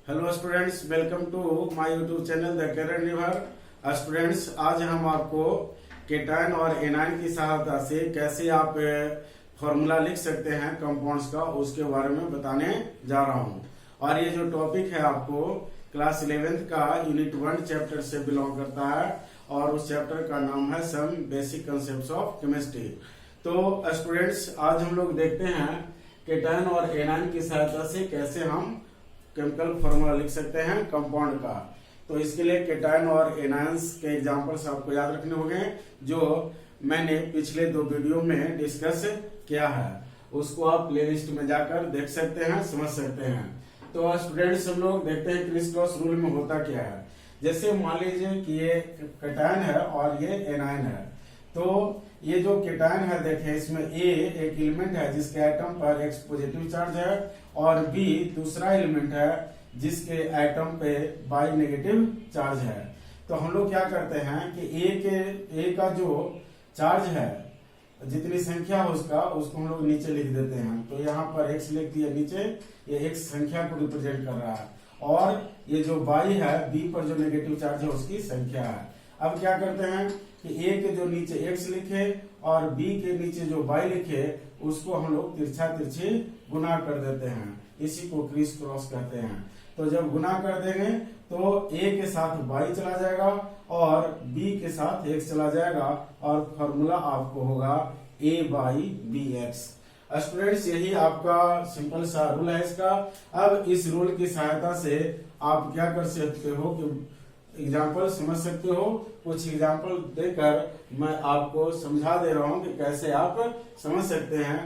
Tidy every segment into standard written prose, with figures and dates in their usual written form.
Hello students, welcome to my YouTube channel the career river. Students, आज हम आपको cation और एनायन की सहायता से कैसे आप फॉर्मूला लिख सकते हैं कंपाउंड्स का, उसके बारे में बताने जा रहा हूं। और ये जो टॉपिक है आपको क्लास 11th का यूनिट 1 चैप्टर से बिलोंग करता है और उस चैप्टर का नाम है some basic concepts of chemistry. तो स्टूडेंट्स, आज हम लोग देखते हैं केटायन और एनायन की सहायता से कैसे हम केमिकल फॉर्मूला लिख सकते हैं कंपाउंड का। तो इसके लिए केटायन और एनायंस के एग्जांपल्स आपको याद रखने होंगे, जो मैंने पिछले 2 वीडियो में डिस्कस किया है। उसको आप प्लेलिस्ट में जाकर देख सकते हैं, समझ सकते हैं। तो स्टूडेंट्स, हम लोग देखते हैं क्रिस क्रॉस रूल में होता क्या है। जैसे मान लीजिए कि ये केटायन है और ये एनायन है। तो ये जो केटायन है, देखें इसमें ए एक एलिमेंट है जिसके एटम पर X पॉजिटिव चार्ज है और B दूसरा एलिमेंट है जिसके एटम पे Y नेगेटिव चार्ज है। तो हम लोग क्या करते हैं कि ए का जो चार्ज है, जितनी संख्या है उसको हम लोग नीचे लिख देते हैं। तो यहाँ पर X लिख दिया नीचे, ये X संख्या को रिप्रेजेंट कर रहा है और ये जो Y है B पर जो नेगेटिव चार्ज है उसकी संख्या है। अब क्या करते हैं कि A के जो नीचे X लिखे और B के नीचे जो Y लिखे, उसको हम लोग तिरछा तिरछी गुना कर देते हैं। इसी को क्रिस क्रॉस कहते हैं। तो जब गुना कर देंगे तो A के साथ Y चला जाएगा और B के साथ X चला जाएगा और फॉर्मूला आपको होगा A/BX। स्टूडेंट्स, यही आपका सिंपल सा रूल है इसका। अब इस रूल की सहायता से आप क्या कर सकते हो कि एग्जाम्पल समझ सकते हो। कुछ एग्जाम्पल देकर मैं आपको समझा दे रहा हूं कि कैसे आप समझ सकते हैं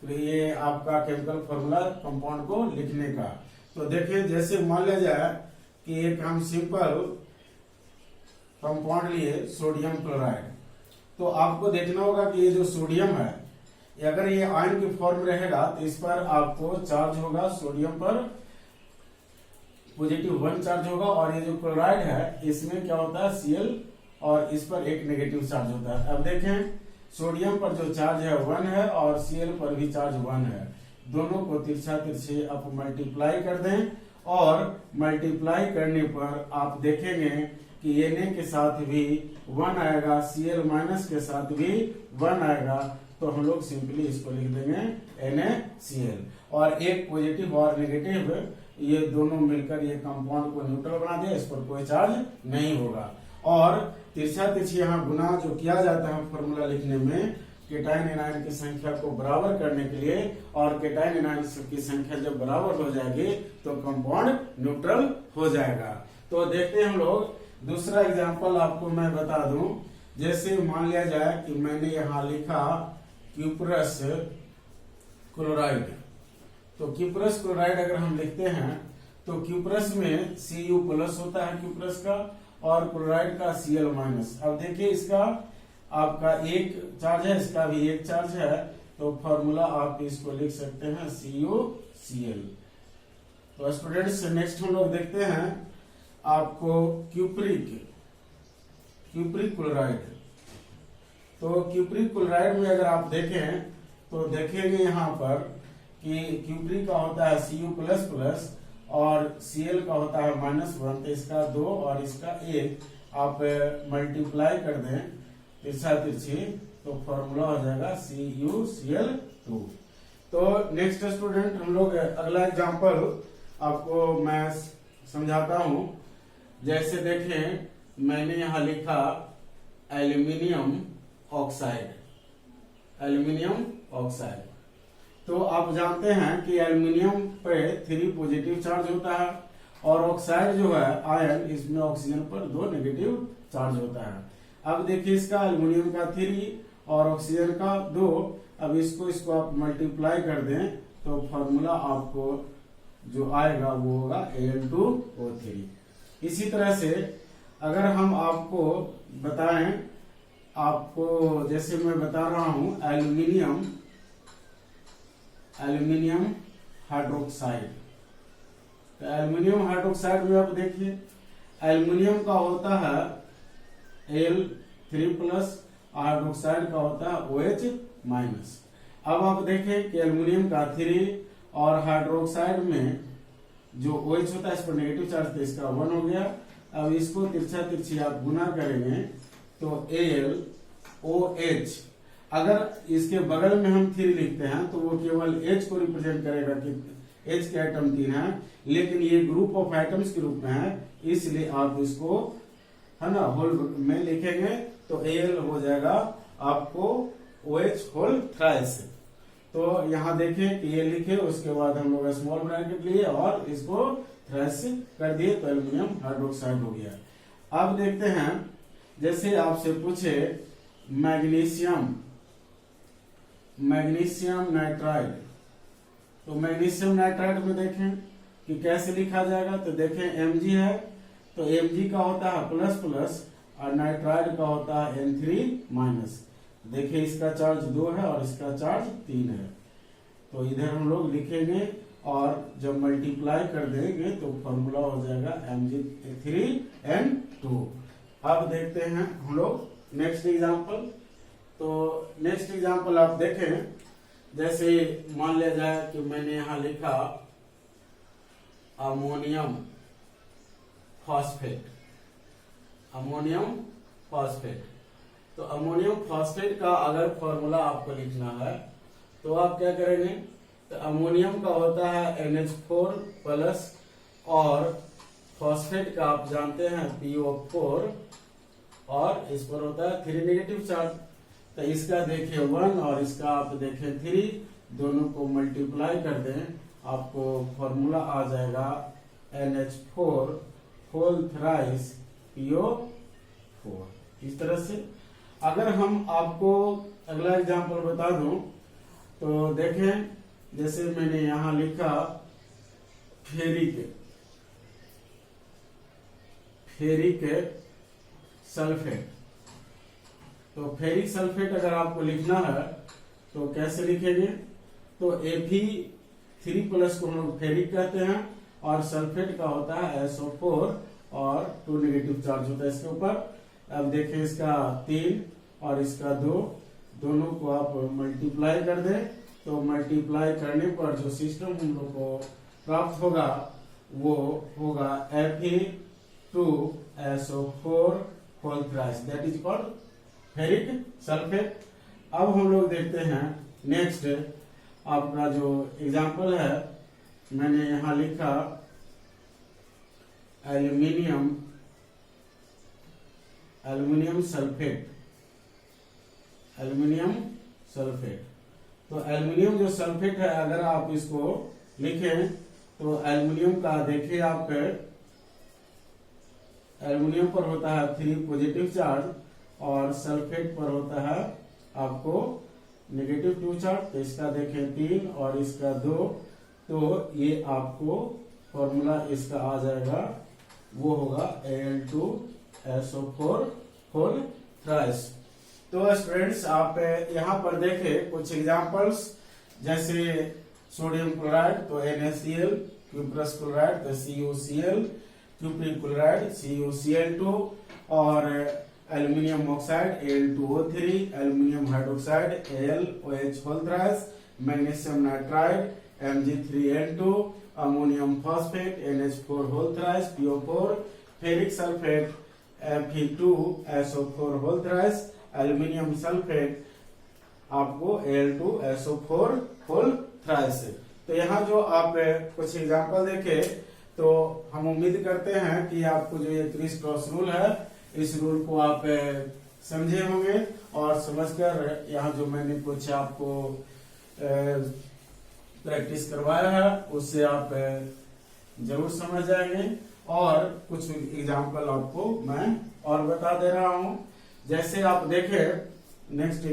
ये आपका केमिकल फॉर्मूला कंपाउंड को लिखने का। तो देखिए, जैसे मान लिया जाए कि एक हम सिंपल कंपाउंड लिए सोडियम क्लोराइड। तो आपको देखना होगा कि ये जो सोडियम है, अगर ये आयन की फॉर्म रहेगा तो इस पर आपको चार्ज होगा, सोडियम पर +1 चार्ज होगा और ये जो क्लोराइड है इसमें क्या होता है Cl और इस पर एक नेगेटिव चार्ज होता है। अब देखें, सोडियम पर जो चार्ज है 1 है और Cl पर भी चार्ज 1 है। दोनों को तिरछा तिरछे आप मल्टीप्लाई कर दें और मल्टीप्लाई करने पर आप देखेंगे कि Na के साथ भी 1 आएगा, Cl माइनस के साथ भी 1 आएगा। तो हम लोग सिंपली इसको लिख देंगे NaCl और एक पॉजिटिव और नेगेटिव, ये दोनों मिलकर ये कंपाउंड को न्यूट्रल बना दिया, इस पर कोई चार्ज नहीं होगा। और तिरछा तिरछी यहाँ गुना जो किया जाता है फॉर्मूला लिखने में, केटायन एनायन की संख्या को बराबर करने के लिए, और केटायन एनायन की संख्या जब बराबर हो जाएगी तो कंपाउंड न्यूट्रल हो जाएगा। तो देखते हैं हम लोग दूसरा एग्जाम्पल आपको मैं बता दूं। जैसे मान लिया जाए कि मैंने यहाँ लिखा क्यूप्रस क्लोराइड। तो क्यूप्रस क्लोराइड अगर हम लिखते हैं तो क्यूप्रस में Cu+ होता है क्यूप्रस का और क्लोराइड का Cl-। अब देखिए, इसका आपका एक चार्ज है, इसका भी एक चार्ज है। तो फॉर्मूला आप इसको लिख सकते हैं CuCl। तो स्टूडेंट्स, नेक्स्ट हम लोग देखते हैं आपको क्यूप्रिक क्लोराइड। तो क्यूप्रिक क्लोराइड में अगर आप देखें तो देखेंगे यहाँ पर कि क्यूप्रिक का होता है Cu++ और Cl का होता है -1। तो इसका 2 और इसका 1 आप मल्टीप्लाई कर दें तिरछा तिरछी, तो फॉर्मूला हो जाएगा CuCl2। तो नेक्स्ट स्टूडेंट, हम लोग अगला एग्जांपल आपको मैं समझाता हूं। जैसे देखें, मैंने यहाँ लिखा एल्यूमिनियम ऑक्साइड। तो आप जानते हैं कि एल्युमिनियम पे 3 पॉजिटिव चार्ज होता है और ऑक्साइड जो है आयन, इसमें ऑक्सीजन पर 2 नेगेटिव चार्ज होता है। अब देखिए, इसका एल्युमिनियम का 3 और ऑक्सीजन का 2। अब इसको आप मल्टीप्लाई कर दें तो फॉर्मूला आपको जो आएगा वो होगा Al2O3। इसी तरह से अगर हम आपको बताएं, आपको जैसे मैं बता रहा हूं एल्यूमिनियम हाइड्रोक्साइड। तो एल्यूमिनियम हाइड्रोक्साइड में आप देखिए, एल्यूमिनियम का होता है Al3+, हाइड्रोक्साइड का होता है OH-। अब आप देखें कि एल्यूमिनियम का 3 और हाइड्रोक्साइड में जो OH होता है इस पर नेगेटिव चार्ज, तो इसका 1 हो गया। अब इसको तिरछा तिरछी आप गुना करेंगे तो AlOH, अगर इसके बगल में हम 3 लिखते हैं तो वो केवल H को रिप्रेजेंट करेगा कि H के आइटम 3 है, लेकिन ये ग्रुप ऑफ आइटम्स के रूप में है, इसलिए आप इसको है ना होल में लिखेंगे तो Al हो जाएगा आपको OH होल थ्राइस। तो यहाँ देखें कि ये लिखे, उसके बाद हम लोग स्मॉल ब्रैकेट लिए और इसको थ्राइस कर दिए तो एल्युमिनियम हाइड्रोक्साइड हो गया। अब देखते हैं, जैसे आपसे पूछे मैग्नीशियम नाइट्राइड, तो मैग्नीशियम नाइट्राइड में देखें कि कैसे लिखा जाएगा। तो देखें Mg है तो Mg का होता है प्लस प्लस और नाइट्राइड का होता है N3-। देखिए इसका चार्ज 2 है और इसका चार्ज 3 है, तो इधर हम लोग लिखेंगे और जब मल्टीप्लाई कर देंगे तो फॉर्मूला हो जाएगा Mg3N2। अब देखते हैं हम लोग नेक्स्ट एग्जांपल। तो नेक्स्ट एग्जांपल आप देखें, जैसे मान लिया जाए कि मैंने यहां लिखा अमोनियम फॉस्फेट, तो अमोनियम फॉस्फेट का अगर फॉर्मूला आपको लिखना है तो आप क्या करेंगे, तो अमोनियम का होता है NH4 प्लस और फॉस्फेट का आप जानते हैं PO4 और इस पर होता है 3 नेगेटिव चार्ज। तो इसका देखिए 1 और इसका आप देखें 3, दोनों को मल्टीप्लाई कर दें, आपको फॉर्मूला आ जाएगा NH4 होल थ्राइस PO4। इस तरह से अगर हम आपको अगला एग्जांपल बता दूं तो देखें, जैसे मैंने यहां लिखा फेरिक सल्फेट, तो फेरिक सल्फेट अगर आपको लिखना है तो कैसे लिखेंगे, तो Fe3 प्लस को हम लोग फेरिक कहते हैं और सल्फेट का होता है SO4 और 2 नेगेटिव चार्ज होता है इसके ऊपर। अब देखिए इसका 3 और इसका 2, दोनों को आप मल्टीप्लाई कर दें तो मल्टीप्लाई करने पर जो सिस्टम हम लोग को प्राप्त होगा वो होगा Fe2SO4 whole thrice, that is called ferric sulphate. अब हम लोग देखते हैं नेक्स्ट आपका जो एग्जांपल है, मैंने यहां लिखा एल्यूमिनियम सल्फेट, तो एल्युमिनियम जो सल्फेट है अगर आप इसको लिखें तो एल्युमिनियम का देखिए आप एल्युमिनियम पर होता है 3 पॉजिटिव चार्ज और सल्फेट पर होता है आपको नेगेटिव 2 चार्ज। तो इसका देखें 3 और इसका 2, तो ये आपको फॉर्मूला इसका आ जाएगा, वो होगा Al2SO4 होल थ्राइस। तो स्टूडेंट्स आप यहाँ पर देखें कुछ एग्जांपल्स, जैसे सोडियम क्लोराइड तो NaCl, क्यूप्रस क्लोराइड तो CuCl, क्यूप्रिक क्लोराइड CuCl2 और aluminium oxide Al2O3, aluminium hydroxide AlOH whole thrice, magnesium nitride Mg3N2, ammonium phosphate NH4 whole thrice PO4, ferric sulphate Fe2SO4 whole thrice, aluminium sulphate आपको Al2SO4 whole thrice. तो यहाँ जो आप कुछ example देखे तो हम उम्मीद करते हैं कि आपको जो ये क्रिस क्रॉस रूल है इस रूल को आप समझे होंगे और समझकर यहाँ जो मैंने कुछ आपको प्रैक्टिस करवाया है उससे आप जरूर समझ जाएंगे। और कुछ एग्जांपल आपको मैं और बता दे रहा हूं, जैसे आप देखें नेक्स्ट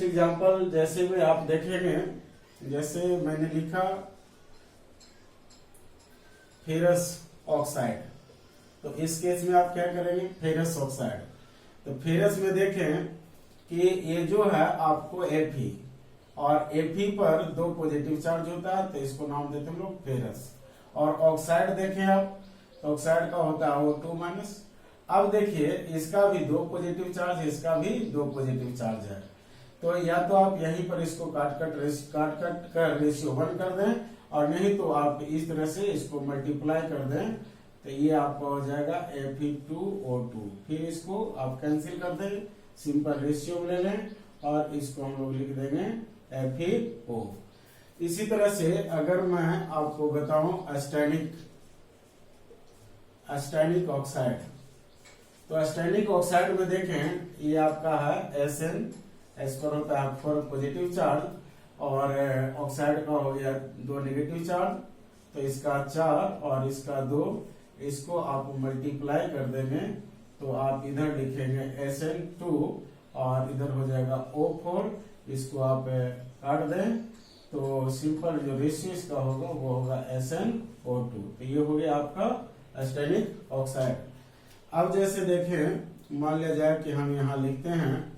एग्जांपल जैसे भी आप देखेंगे, जैसे मैंने लिखा फेरस ऑक्साइड, तो इस केस में आप क्या करेंगे फेरस ऑक्साइड। तो फेरस में देखें कि ये जो है आपको Fe और Fe पर 2 पॉजिटिव चार्ज होता है तो इसको नाम देते हैं हम लोग फेरस। और ऑक्साइड देखें आप, तो ऑक्साइड का होता है O2-। अब देखिए इसका भी 2 पॉजिटिव चार्ज, इसका भी 2 पॉजिटिव चार्ज है, तो या तो आप यहीं पर इसको काट कर रेशियो 1 कर दें और नहीं तो आप इस तरह से इसको मल्टीप्लाई कर दें तो ये आपका हो जाएगा Fe2O2। फिर इसको आप कैंसिल कर दें, सिंपल रेशियो ले लें और इसको हम लोग लिख देंगे FeO। इसी तरह से अगर मैं आपको बताऊं एस्टैनिक ऑक्साइड, तो एस्टैनिक ऑक्साइड में देखें ये आपका है Sn, इस पर होता है 4 पॉजिटिव चार्ज और ऑक्साइड का हो गया 2 नेगेटिव चार्ज, तो इसका 4 और इसका 2, इसको आप मल्टीप्लाई कर देंगे तो आप इधर लिखेंगे Sn2 और इधर हो जाएगा O4, इसको आप काट दें तो सिंपल जो रेशियो इसका होगा वो होगा SnO2। तो ये हो गया आपका एस्टैनिक ऑक्साइड। अब जैसे देखें, मान लिया जाए कि हम यहाँ लिखते हैं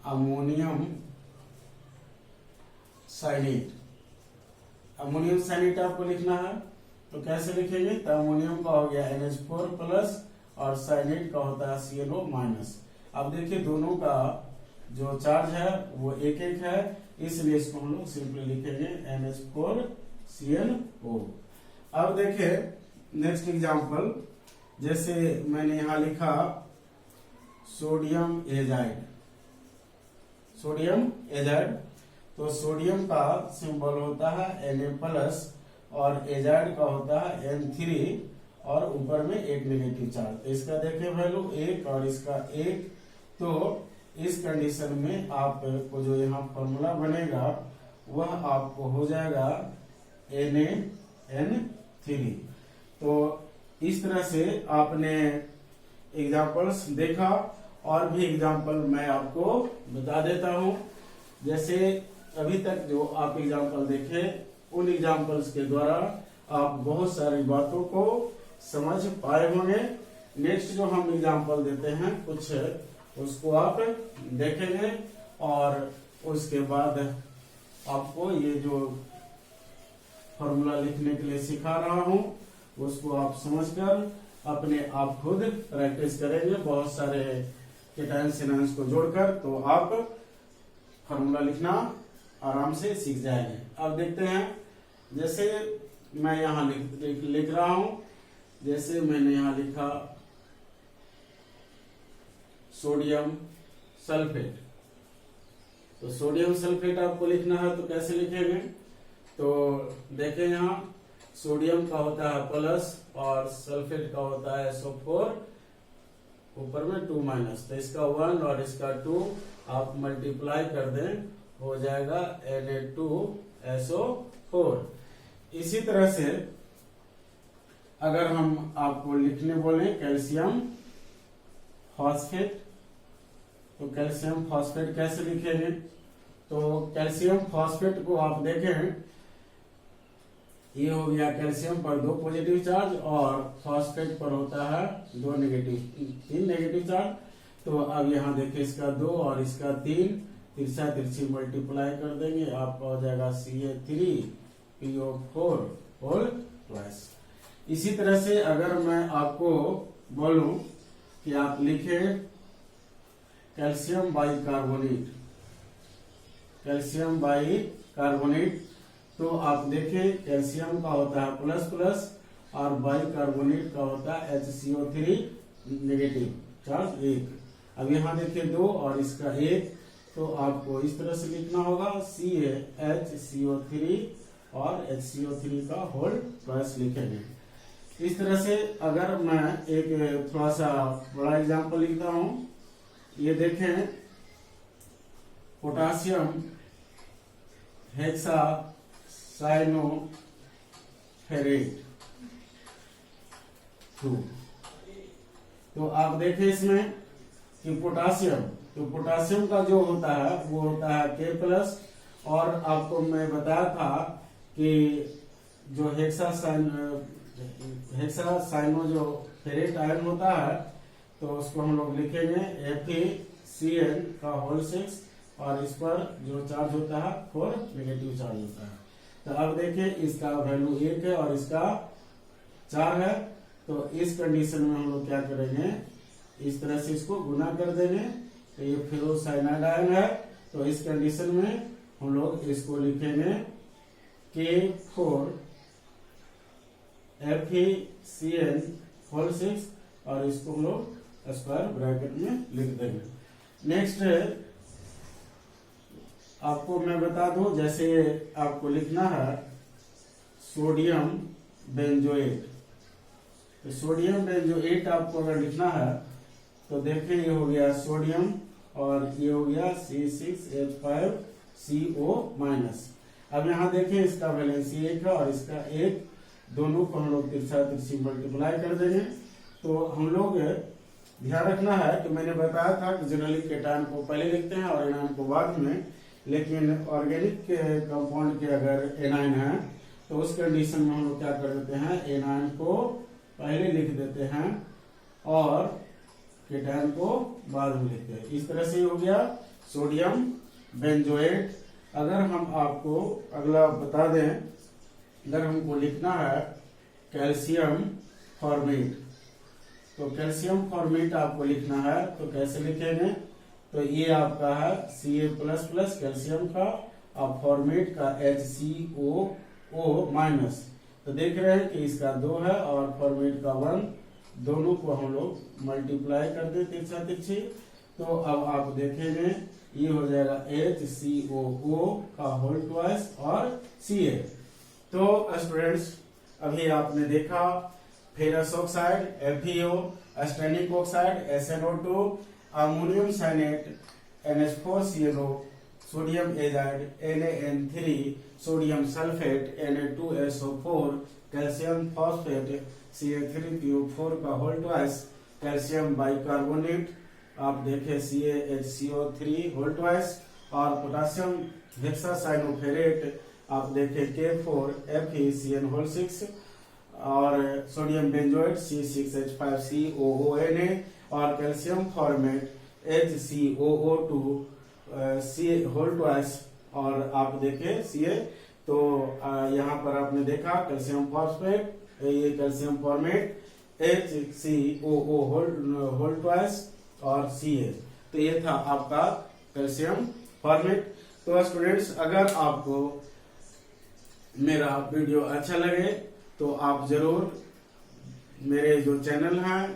अमोनियम साइनेट। अमोनियम साइनेट आपको लिखना है तो कैसे लिखेंगे, तो अमोनियम का हो गया NH4 प्लस और साइनेट का होता है CnO माइनस। अब देखिए दोनों का जो चार्ज है वो एक एक है, इसलिए इसको हम लोग सिंपली लिखेंगे NH4CnO। अब देखिए नेक्स्ट एग्जांपल, जैसे मैंने यहां लिखा सोडियम एजाइड। तो सोडियम का सिंबल होता है Na प्लस और एजाइड का होता है N3 और ऊपर में एक नेगेटिव चार्ज। तो इसका देखिए वैल्यू 1 और इसका 1। तो इस कंडीशन में आपको जो यहाँ फॉर्मूला बनेगा वह आपको हो जाएगा NaN3। तो इस तरह से आपने एग्जाम्पल्स देखा, और भी एग्जाम्पल मैं आपको बता देता हूं। जैसे अभी तक जो आप एग्जाम्पल देखे उन एग्जाम्पल्स के द्वारा आप बहुत सारी बातों को समझ पाए होंगे। नेक्स्ट जो हम एग्जाम्पल देते हैं कुछ उसको आप देखेंगे और उसके बाद आपको ये जो फॉर्मूला लिखने के लिए सिखा रहा हूं उसको आप समझकर अपने आप खुद प्रैक्टिस करेंगे बहुत सारे केटायंस एनायंस को जोड़कर, तो आप फॉर्मूला लिखना आराम से सीख जाएंगे। अब देखते हैं, जैसे मैं यहाँ लिख रहा हूं, जैसे मैंने यहाँ लिखा सोडियम सल्फेट। तो सोडियम सल्फेट आपको लिखना है तो कैसे लिखेंगे, तो देखें यहाँ सोडियम का होता है प्लस और सल्फेट का होता है SO4, ऊपर में 2 माइनस, तो इसका 1 और इसका 2 आप मल्टीप्लाई कर दें हो जाएगा Na2SO4। इसी तरह से अगर हम आपको लिखने बोले कैल्शियम फॉस्फेट, तो कैल्शियम फॉस्फेट कैसे लिखेंगे, तो कैल्शियम फॉस्फेट को आप देखें ये हो गया कैल्शियम पर 2 पॉजिटिव चार्ज और फॉस्फेट पर होता है 3 नेगेटिव चार्ज। तो अब यहाँ देखिए इसका 2 और इसका 3, तिरछा तिरछी मल्टीप्लाई कर देंगे, आपका हो जाएगा Ca3PO4 होल ट्वाइस। इसी तरह से अगर मैं आपको बोलूं कि आप लिखें कैल्शियम बाइकार्बोनेट, तो आप देखें कैल्शियम का होता है प्लस प्लस और बाइकार्बोनेट का होता है HCO3 नेगेटिव चार्ज 1। अब यहाँ देखिए 2 और इसका 1, तो आपको इस तरह से लिखना होगा CaHCO3 और HCO3 का होल ट्वाइस लिखेंगे। इस तरह से अगर मैं एक थोड़ा सा बड़ा एग्जांपल लिखता हूं, ये देखें पोटासियम हेक्सासाइनोफेरेट। तो आप देखें इसमें कि पोटासियम का जो होता है वो होता है K+, और आपको मैं बताया था कि जो हेक्सासाइनो जो फेरेट आयन होता है तो उसको हम लोग लिखेंगे FeCN का होल 6 और इस पर जो चार्ज होता है 4 नेगेटिव चार्ज होता है। तो अब देखिए इसका वैल्यू 1 है और इसका 4 है, तो इस कंडीशन में हम लोग क्या करेंगे, इस तरह से इसको गुना कर देंगे, तो ये फेरोसाइनाइड आयन है। तो इस कंडीशन में हम लोग इसको लिखेंगे K4 FeCN होल 6 और इसको हम लोग स्क्वायर ब्रैकेट में लिख देंगे। नेक्स्ट आपको मैं बता दूं, जैसे आपको लिखना है सोडियम बेंजोएट, तो सोडियम बेंजोएट आपको अगर लिखना है तो देखिए ये हो गया सोडियम और ये हो गया C6H5CO-। अब यहाँ देखें इसका वैलेंसी 1 है और इसका 1, दोनों को हम लोग तिरछा तिरछी मल्टीप्लाई कर देंगे। तो हम लोग ध्यान रखना है कि मैंने बताया था कि जनरली केटायन को पहले लिखते हैं और एनायन को बाद में, लेकिन ऑर्गेनिक कंपाउंड के अगर एनायन है तो उस कंडीशन में हम लोग क्या कर देते हैं, एनायन को पहले लिख देते हैं और केटायन को बाद में लिखते हैं। इस तरह से हो गया सोडियम बेंजोएट। अगर हम आपको अगला बता दें, अगर हमको लिखना है कैल्शियम फॉर्मेट, तो कैल्शियम फॉर्मेट आपको लिखना है तो कैसे लिखेंगे, तो ये आपका है Ca++ कैल्शियम का और फॉर्मेट का HCOO-। तो देख रहे हैं कि इसका 2 है और फॉर्मेट का 1, दोनों को हम लोग मल्टीप्लाई कर दे तिरछा तिरछी। तो अब आप देखेंगे ये हो जाएगा HCOO का होल ट्वाइस और Ca। तो स्टूडेंट्स अभी आपने देखा ferrous oxide FeO, stannic oxide SnO2, ammonium cyanate NH4CnO, sodium azide NaN3, sodium sulphate Na2SO4, calcium phosphate Ca3PO4 का होल ट्वाइस, कैल्शियम बाइकार्बोनेट आप देखें CaHCO3 होल ट्वाइस और पोटासियम हेक्सासाइनोफेरेट आप देखें K4 FeCN होल 6 और सोडियम बेंजोएट C6H5COONA और calcium formate HCOO2 C whole twice और आप देखें Ca। तो यहाँ पर आपने देखा कैल्शियम फॉस्फेट, ये calcium formate HCOO whole twice और Ca। तो ये था आपका कैल्शियम फॉर्मेट। तो स्टूडेंट्स अगर आपको मेरा वीडियो अच्छा लगे तो आप जरूर मेरे जो चैनल है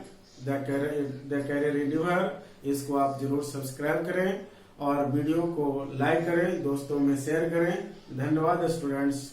द कैरियर रिन्यूअर, इसको आप जरूर सब्सक्राइब करें और वीडियो को लाइक करें, दोस्तों में शेयर करें। धन्यवाद स्टूडेंट्स।